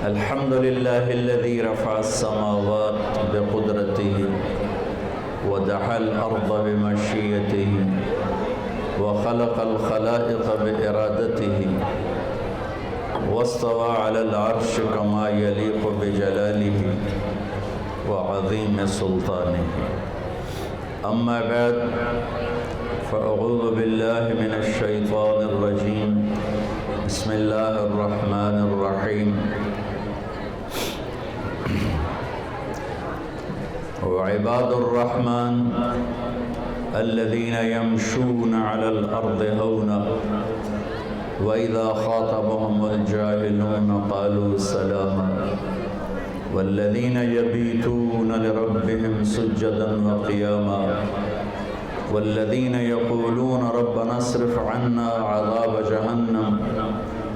الحمد لله الذي رفع السماوات بقدرته ودحى الأرض بمشيئته وخلق الخلائق بإرادته واستوى على العرش كما يليق بجلاله وعظيم سلطانه. أما بعد فأعوذ بالله من الشيطان الرجيم. بسم الله الرحمن الرحيم. وعباد الرحمن الذين يمشون على الأرض هونا وإذا خاطبهم الجاهلون قالوا سلاما والذين يبيتون لربهم سجدا وقياما والذين يقولون ربنا اصرف عنا عذاب جهنم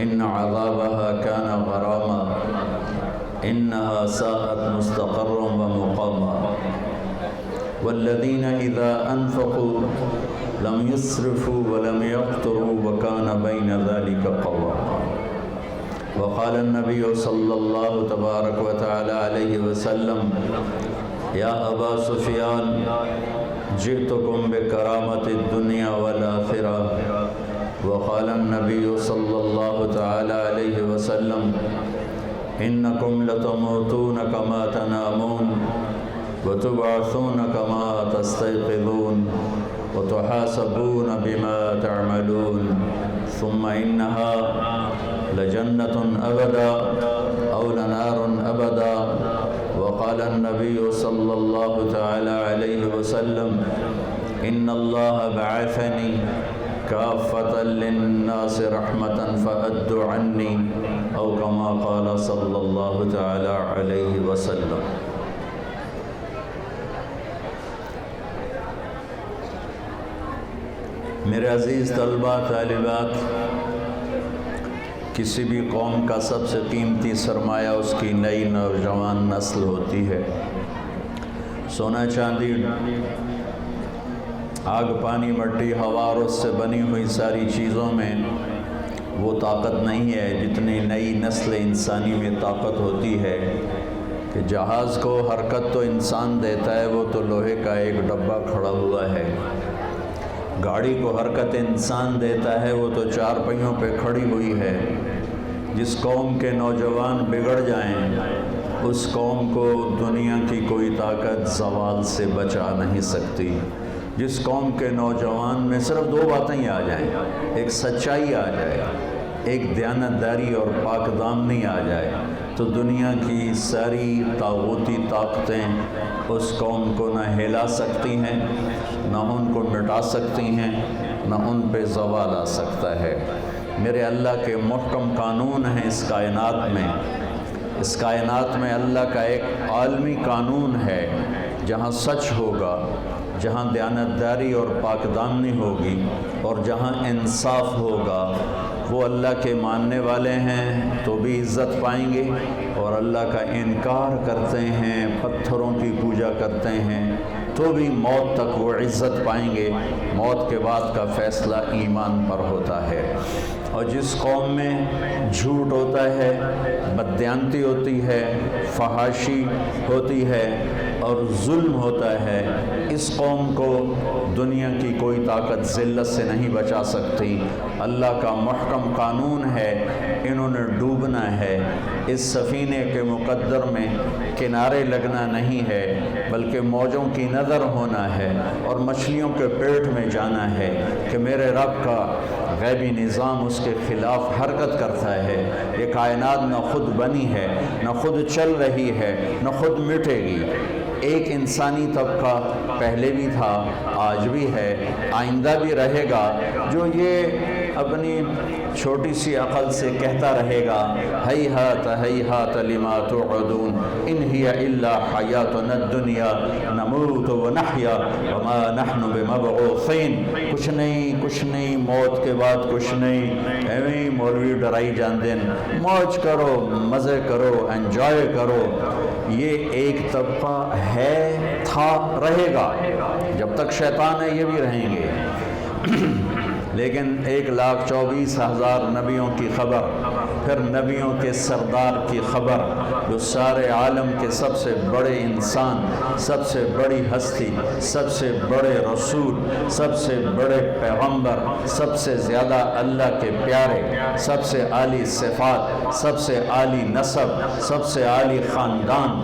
إن عذابها كان غراما إنها ساءت مستقرا ومقاما والذين إذا أنفقوا لم يسرفوا ولم يقتروا وكان بين ذلك قواما. وقال النبي صلى الله تبارك وتعالى عليه وسلم يا أبا سفيان جئتكم بكرامة الدنيا والآخرة. وقال النبي صلى الله تعالى عليه وسلم إنكم لتموتون كما تنامون وتبعثون كما تستيقظون وتحاسبون بما تعملون ثم إنها لجنة أبدا أو لنار أبدا. وقال النبي صلى الله تعالى عليه وسلم إن الله بعثني كافة للناس رحمة فأدوا عني أو كما قال صلى الله تعالى عليه وسلم. میرے عزیز طلباء طالبات، کسی بھی قوم کا سب سے قیمتی سرمایہ اس کی نئی نوجوان نسل ہوتی ہے. سونا چاندی آگ پانی مٹی ہوا اور اس سے بنی ہوئی ساری چیزوں میں وہ طاقت نہیں ہے جتنی نئی نسل انسانی میں طاقت ہوتی ہے کہ جہاز کو حرکت تو انسان دیتا ہے، وہ تو لوہے کا ایک ڈبہ کھڑا ہوا ہے. گاڑی کو حرکت انسان دیتا ہے، وہ تو چار پہیوں پہ کھڑی ہوئی ہے. جس قوم کے نوجوان بگڑ جائیں اس قوم کو دنیا کی کوئی طاقت زوال سے بچا نہیں سکتی. جس قوم کے نوجوان میں صرف دو باتیں ہی آ جائیں، ایک سچائی آ جائے، ایک دیانتداری اور پاک دامنی آ جائے، تو دنیا کی ساری طاغوتی طاقتیں اس قوم کو نہ ہلا سکتی ہیں، نہ ان کو مٹا سکتی ہیں، نہ ان پہ زوال آ سکتا ہے. میرے اللہ کے محکم قانون ہیں اس کائنات میں. اس کائنات میں اللہ کا ایک عالمی قانون ہے. جہاں سچ ہوگا، جہاں دیانتداری اور پاک دامنی ہوگی اور جہاں انصاف ہوگا، وہ اللہ کے ماننے والے ہیں تو بھی عزت پائیں گے، اور اللہ کا انکار کرتے ہیں، پتھروں کی پوجا کرتے ہیں تو بھی موت تک وہ عزت پائیں گے. موت کے بعد کا فیصلہ ایمان پر ہوتا ہے. اور جس قوم میں جھوٹ ہوتا ہے، بددیانتی ہوتی ہے، فحاشی ہوتی ہے اور ظلم ہوتا ہے، اس قوم کو دنیا کی کوئی طاقت ذلت سے نہیں بچا سکتی. اللہ کا محکم قانون ہے، انہوں نے ڈوبنا ہے. اس سفینے کے مقدر میں کنارے لگنا نہیں ہے بلکہ موجوں کی نظر ہونا ہے اور مچھلیوں کے پیٹ میں جانا ہے کہ میرے رب کا غیبی نظام اس کے خلاف حرکت کرتا ہے. یہ کائنات نہ خود بنی ہے، نہ خود چل رہی ہے، نہ خود مٹے گی. ایک انسانی طبقہ پہلے بھی تھا، آج بھی ہے، آئندہ بھی رہے گا، جو یہ اپنی چھوٹی سی عقل سے کہتا رہے گا ہیہات ہیہات لما توعدون ان ہی الا حیاتنا الدنیا نموت ونحیا وما نحن بمبعوثین. کچھ نہیں موت کے بعد کچھ نہیں. ایویں مولوی ڈرائی جان دین، موج کرو، مزے کرو، انجوائے کرو. یہ ایک طبقہ ہے، تھا، رہے گا. جب تک شیطان ہے یہ بھی رہیں گے. لیکن 1,24,000 نبیوں کی خبر پھر نبیوں کے سردار کی خبر، جو سارے عالم کے سب سے بڑے انسان، سب سے بڑی ہستی، سب سے بڑے رسول، سب سے بڑے پیغمبر، سب سے زیادہ اللہ کے پیارے، سب سے عالی صفات، سب سے عالی نسب، سب سے عالی خاندان،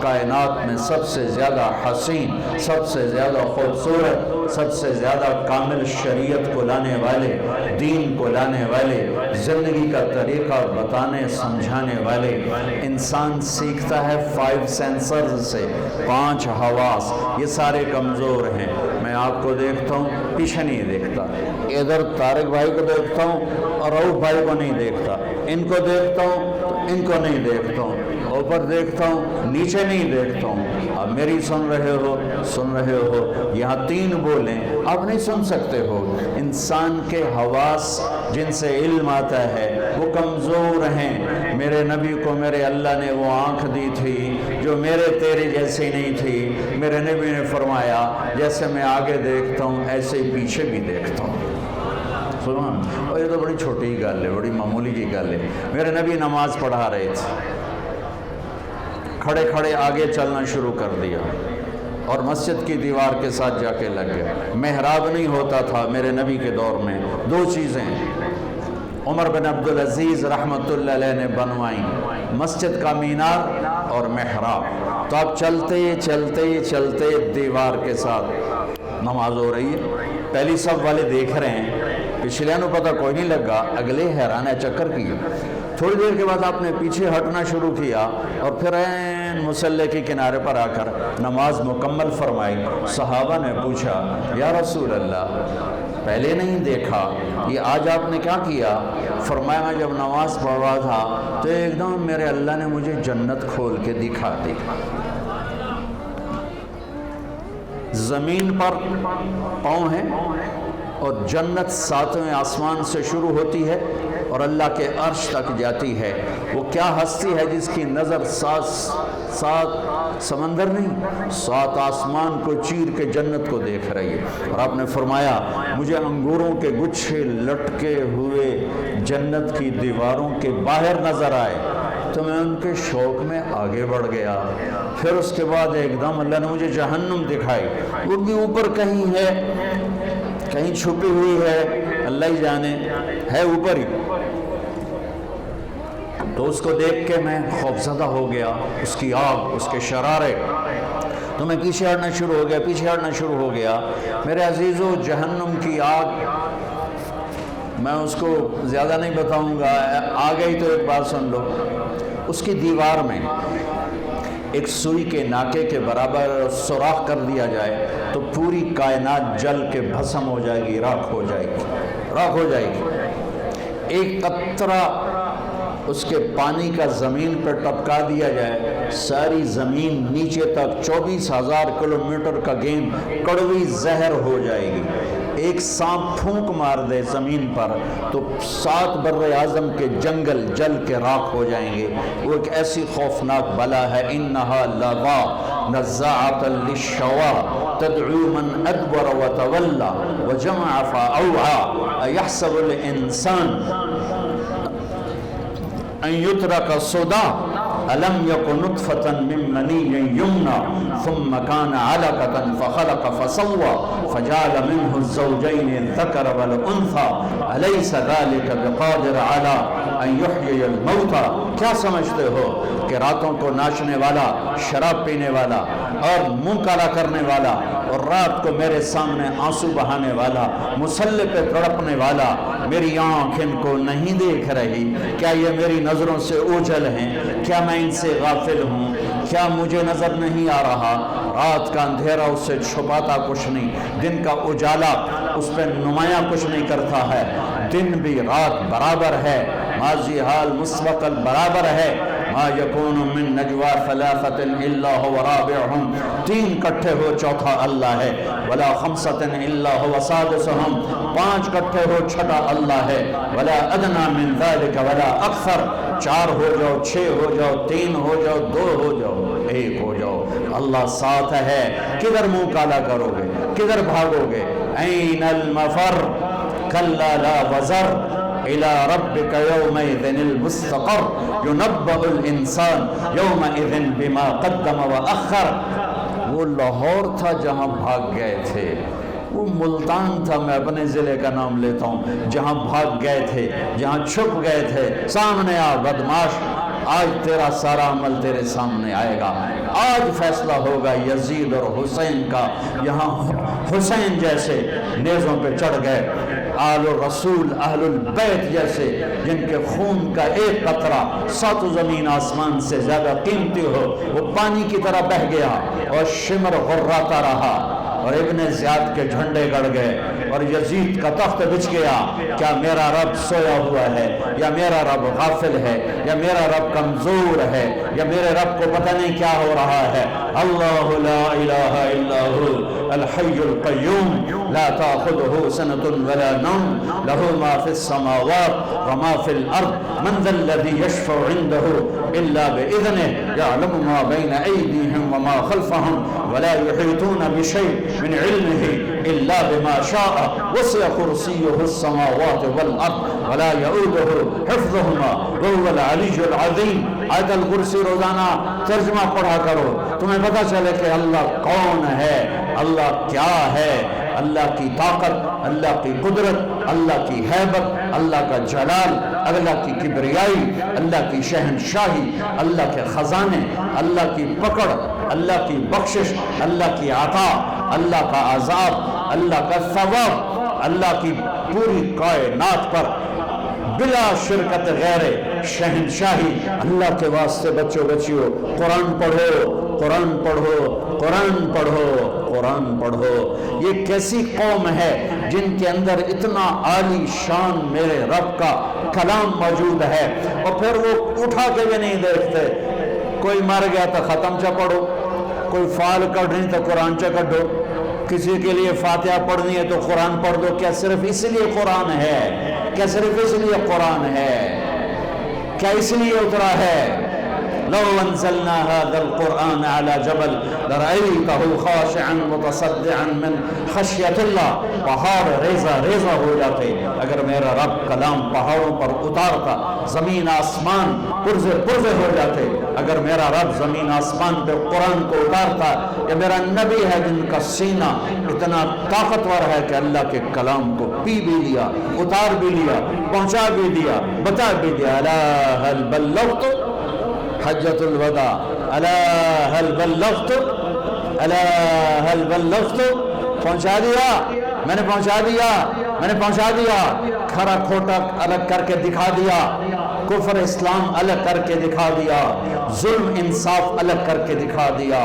کائنات میں سب سے زیادہ حسین، سب سے زیادہ خوبصورت، سب سے زیادہ کامل شریعت کو لانے والے، دین کو لانے والے، زندگی کا طریقہ بتانے سمجھانے والے۔ انسان سیکھتا ہے 5 سینسرز سے، 5 حواس، یہ سارے کمزور ہیں۔ میں آپ کو دیکھتا ہوں، پیچھے نہیں دیکھتا، ادھر طارق بھائی کو دیکھتا ہوں اور رؤف بھائی کو نہیں دیکھتا، ان کو دیکھتا ہوں تو ان کو نہیں دیکھتا ہوں، اوپر دیکھتا ہوں نیچے نہیں دیکھتا ہوں۔ اب میری سن رہے ہو، یہاں 3 بولیں آپ نہیں سن سکتے ہو۔ انسان کے حواس جن سے علم آتا ہے وہ کمزور ہیں۔ میرے نبی کو میرے اللہ نے وہ آنکھ دی تھی جو میرے تیرے جیسی نہیں تھی۔ میرے نبی نے فرمایا جیسے میں آگے دیکھتا ہوں ایسے ہی پیچھے بھی دیکھتا ہوں۔ سبحان، اور یہ تو بڑی چھوٹی گل ہے، بڑی معمولی کی گل ہے۔ میرے نبی نماز پڑھا رہے تھے، کھڑے کھڑے آگے چلنا شروع کر دیا اور مسجد کی دیوار کے ساتھ جا کے لگ گئے۔ محراب نہیں ہوتا تھا میرے نبی کے دور میں، 2 چیزیں عمر بن عبدالعزیز رحمۃ اللہ علیہ نے بنوائیں، مسجد کا مینار اور محراب۔ تو آپ چلتے چلتے دیوار کے ساتھ نماز ہو رہی ہے، پہلی صف والے دیکھ رہے ہیں، پچھلے نو پتہ کوئی نہیں لگا، اگلے حیران ہے چکر کی۔ تھوڑی دیر کے بعد آپ نے پیچھے ہٹنا شروع کیا اور پھر مصلی کے کنارے پر آ کر نماز مکمل فرمائی۔ صحابہ نے پوچھا یا رسول اللہ پہلے نہیں دیکھا، یہ آج آپ نے کیا کیا؟ فرمایا میں جب نماز پڑھ رہا تھا تو ایک دم میرے اللہ نے مجھے جنت کھول کے دکھا دی۔ زمین پر پاؤں ہیں اور جنت 7ویں آسمان سے شروع ہوتی ہے اور اللہ کے عرش تک جاتی ہے۔ وہ کیا ہستی ہے جس کی نظر 7 سمندر نہیں، 7 آسمان کو چیر کے جنت کو دیکھ رہی ہے۔ اور آپ نے فرمایا مجھے انگوروں کے گچھے لٹکے ہوئے جنت کی دیواروں کے باہر نظر آئے تو میں ان کے شوق میں آگے بڑھ گیا۔ پھر اس کے بعد ایک دم اللہ نے مجھے جہنم دکھائی، وہ بھی اوپر کہیں ہے، کہیں چھپی ہوئی ہے، اللہ ہی جانے، ہے اوپر ہی۔ تو اس کو دیکھ کے میں خوفزدہ ہو گیا، اس کی آگ، اس کے شرارے، تو میں پیچھے ہٹنا شروع ہو گیا۔ میرے عزیزو، جہنم کی آگ میں اس کو زیادہ نہیں بتاؤں گا، آگے ہی تو ایک بات سن لو۔ اس کی دیوار میں ایک سوئی کے ناکے کے برابر سوراخ کر دیا جائے تو پوری کائنات جل کے بھسم ہو جائے گی، راکھ ہو جائے گی۔ ایک قطرہ اس کے پانی کا زمین پر ٹپکا دیا جائے، ساری زمین نیچے تک 24,000 کلومیٹر کا گیند کڑوی زہر ہو جائے گی۔ ایک سانپ پھونک مار دے زمین پر تو 7 بر اعظم کے جنگل جل کے راکھ ہو جائیں گے۔ وہ ایک ایسی خوفناک بلا ہے، انہا لظا نزاعۃ للشوا تدعو من ادبر وتولى وجمع فاوعى ایحسب الانسان ان يترك سدى ألم يكن نطفة من مني يمنى ثم كان علقة فخلق فسوى فجعل منه الزوجين الذكر والأنثى أليس ذلك بقادر على أن يحيي الموتى۔ کیا سمجھتے ہو کہ راتوں کو ناچنے والا، شراب پینے والا اور منہ کالا کرنے والا اور رات کو میرے سامنے آنسو بہانے والا، مصلی پہ تڑپنے والا، میری آنکھ ان کو نہیں دیکھ رہی؟ کیا یہ میری نظروں سے اوجھل ہیں؟ کیا میں ان سے غافل ہوں؟ کیا مجھے نظر نہیں آ رہا؟ رات کا اندھیرا اس سے چھپاتا کچھ نہیں، دن کا اجالا اس پہ نمایاں کچھ نہیں کرتا ہے۔ دن بھی رات برابر ہے، ماضی حال مستقبل برابر ہے۔ ما یکون من نجوا ثلاثۃ الا هو رابعهم، 3 کٹھے ہو چوتھا اللہ ہے، ولا خمسۃ الا هو سادسهم، 5 کٹھے ہو چھٹا اللہ ہے، ولا ادنى من ذلك ولا اکثر، 4 ہو جاؤ، 6 ہو جاؤ، 3 ہو جاؤ، 2 ہو جاؤ، 1 ہو جاؤ، اللہ ساتھ ہے۔ کدھر منہ کالا کرو گے؟ کدھر بھاگو گے؟ این المفر کلا لا وزر إلى ربك يومئذ المستقر ينبأ الإنسان يومئذ بما قدم وأخر. وہ لاہور تھا جہاں بھاگ گئے تھے، وہ ملتان تھا، میں اپنے ضلع کا نام لیتا ہوں، جہاں بھاگ گئے تھے، جہاں چھپ گئے تھے. سامنے آ بدماش، آج تیرا سارا عمل تیرے سامنے آئے گا. آج فیصلہ ہوگا یزید اور حسین کا. یہاں حسین جیسے نیزوں پہ چڑھ گئے، آل الرسول اہل البیت جیسے جن کے خون کا ایک قطرہ سات زمین آسمان سے زیادہ قیمتی ہو، وہ پانی کی طرح بہہ گیا اور شمر غراتا رہا، اور ابن زیاد کے جھنڈے گڑ گئے اور یزید کا تخت بچھ گیا. کیا میرا رب سویا ہوا ہے، یا میرا رب غافل ہے، یا میرا رب کمزور ہے، یا میرے رب کو پتہ نہیں کیا ہو رہا ہے؟ اللہ لا الہ الا هو الحی القیوم لا تأخذه سنة ولا نوم له ما في السماوات وما في الأرض من ذا الذي يشفع عنده إلا بإذنه يعلم ما بين أيديهم وما خلفهم ولا يحيطون بشيء من علمه إلا بما شاء وسع كرسيه السماوات والأرض ولا يؤوده حفظهما وهو العلي العظيم. آیت الکرسی روزانہ ترجمہ پڑھا کرو، تمہیں پتہ چلے کہ اللہ کون ہے، اللہ کیا ہے. اللہ کی طاقت، اللہ کی قدرت، اللہ کی ہیبت، اللہ کا جلال، اللہ کی کبریائی، اللہ کی شہنشاہی، اللہ کے خزانے، اللہ کی پکڑ، اللہ کی بخشش، اللہ کی عطا، اللہ کا عذاب، اللہ کا ثواب، اللہ کی پوری کائنات پر بلا شرکت غیر شہنشاہی. اللہ کے واسطے بچیوں قرآن پڑھو، قرآن پڑھو، قرآن پڑھو، قرآن پڑھو. یہ کیسی قوم ہے جن کے اندر اتنا عالی شان میرے رب کا کلام موجود ہے، اور پھر وہ اٹھا کے بھی نہیں دیکھتے. کوئی مر گیا تو ختم چا پڑھو، کوئی فال کڑھنی تو قرآن چا کڑھو، کسی کے لیے فاتحہ پڑھنی ہے تو قرآن پڑھ دو. کیا صرف اس لیے قرآن ہے؟ کیا صرف اس لیے قرآن ہے؟ کیا اس لیے اترا ہے؟ لو انزلنا هذا القرآن على جبل لرأيته خاشعا متصدعا من خشیت اللہ. پہاڑ ریزہ ریزہ ہو جاتے اگر میرا رب کلام پہاڑوں پر اتارتا، زمین آسمان پرزے پرزے ہو جاتے اگر میرا رب زمین آسمان پہ قرآن کو اتارتا. یہ میرا نبی ہے جن کا سینہ اتنا طاقتور ہے کہ اللہ کے کلام کو پی بھی لیا، اتار بھی لیا، پہنچا بھی دیا، بتا بھی دیا. الا هل بلغت حجت الوداع، الا هل بلغت، الا هل بلغت. پہنچا دیا، میں نے پہنچا دیا، میں نے پہنچا دیا. کھرا کھوٹا الگ کر کے دکھا دیا، کفر اسلام الگ کر کے دکھا دیا، ظلم انصاف الگ کر کے دکھا دیا،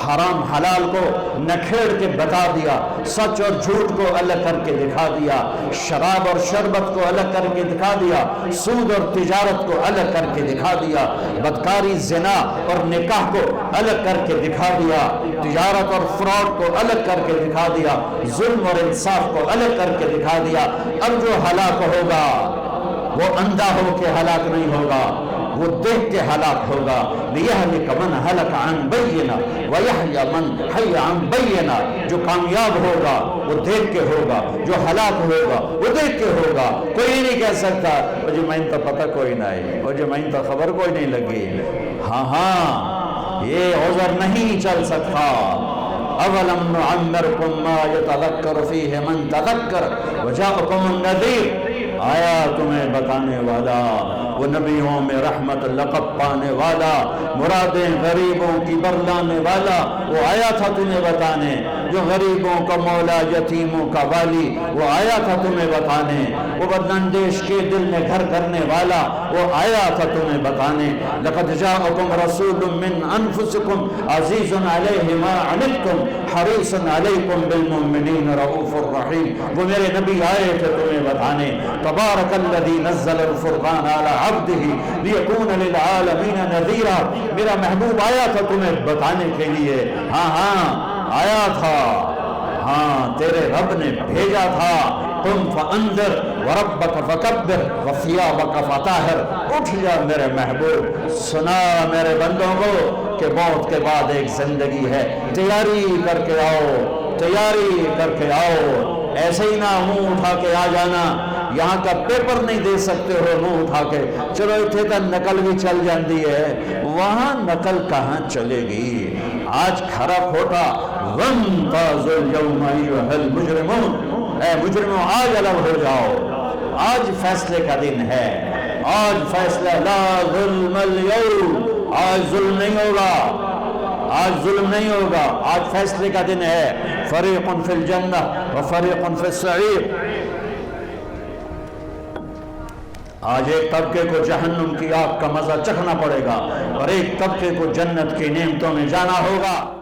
حرام حلال کو نکھیڑ کے بتا دیا، سچ اور جھوٹ کو الگ کر کے دکھا دیا، شراب اور شربت کو الگ کر کے دکھا دیا، سود اور تجارت کو الگ کر کے دکھا دیا، بدکاری زنا اور نکاح کو الگ کر کے دکھا دیا، تجارت اور فراڈ کو الگ کر کے دکھا دیا، ظلم اور انصاف کو الگ کر کے دکھا دیا. اب جو ہلاک ہوگا وہ اندھا ہو کے ہلاک نہیں ہوگا، وہ دیکھ کے ہلاک ہوگا. لِيَهْلِكَ مَنْ هَلَكَ عَنْ بَيِّنَةٍ وَيَحْيَى مَنْ حَيَّ عَنْ بَيِّنَةٍ. جو کامیاب ہوگا وہ دیکھ کے ہوگا، جو ہلاک ہوگا وہ دیکھ کے ہوگا. کوئی نہیں کہہ سکتا وہ جو میں تو پتہ کوئی نہیں، وہ جو میں تو خبر کوئی نہیں لگی. ہاں یہ عذر نہیں چل سکتا. اولم نعمرکم ما یتذکر فیہ من تذکر وجاءکم النذیر. آیا تمہیں بتانے والا، وہ نبیوں میں رحمت لقب پانے والا، مرادیں غریبوں کی برلانے والا، وہ آیا تھا تمہیں بتانے. جو غریبوں کا مولا، یتیموں کا والی، وہ آیا تھا تمہیں بتانے. وہ بداندیش کے دل میں گھر کرنے والا، وہ آیا تھا تمہیں بتانے. لقد جاءکم رسول من انفسکم عزیز علیہ ما عنتم حریص علیکم بالمؤمنین رؤوف الرحیم. وہ میرے نبی آئے تھے تمہیں بتانے. تبارک الذی نزل الفرقان علی عبدہ لیکون للعالمین نذیرا. میرا محبوب آیا تھا تمہیں بتانے کے لیے. ہاں آیا تھا، ہاں تیرے رب نے بھیجا تھا. قم فانذر وربک فکبر وثیابک فطہر. اٹھ جا میرے محبوب، سنا میرے بندوں کو کہ موت کے بعد ایک زندگی ہے. تیاری کر کے آؤ، تیاری کر کے آؤ. ایسے ہی نہ منہ اٹھا کے آ جانا یہاں کا پیپر نہیں دے سکتے ہو منہ اٹھا کے، چلو اتنے تک نقل بھی چل جاتی ہے، وہاں نقل کہاں چلے گی؟ آج کھرا کھوٹا وَامْتَازُوا الْيَوْمَ أَيُّهَا الْمُجْرِمُونَ، اے مجرموں آج الگ ہو جاؤ، آج فیصلے کا دن ہے، آج فیصلہ، لا ظلم اليوم، آج ظلم نہیں ہوگا، آج ظلم نہیں ہوگا، آج فیصلے کا دن ہے، فریق فی الجنہ و فریق فی السعیر۔ آج ایک طبقے کو جہنم کی آگ کا مزہ چکھنا پڑے گا اور ایک طبقے کو جنت کی نعمتوں میں جانا ہوگا۔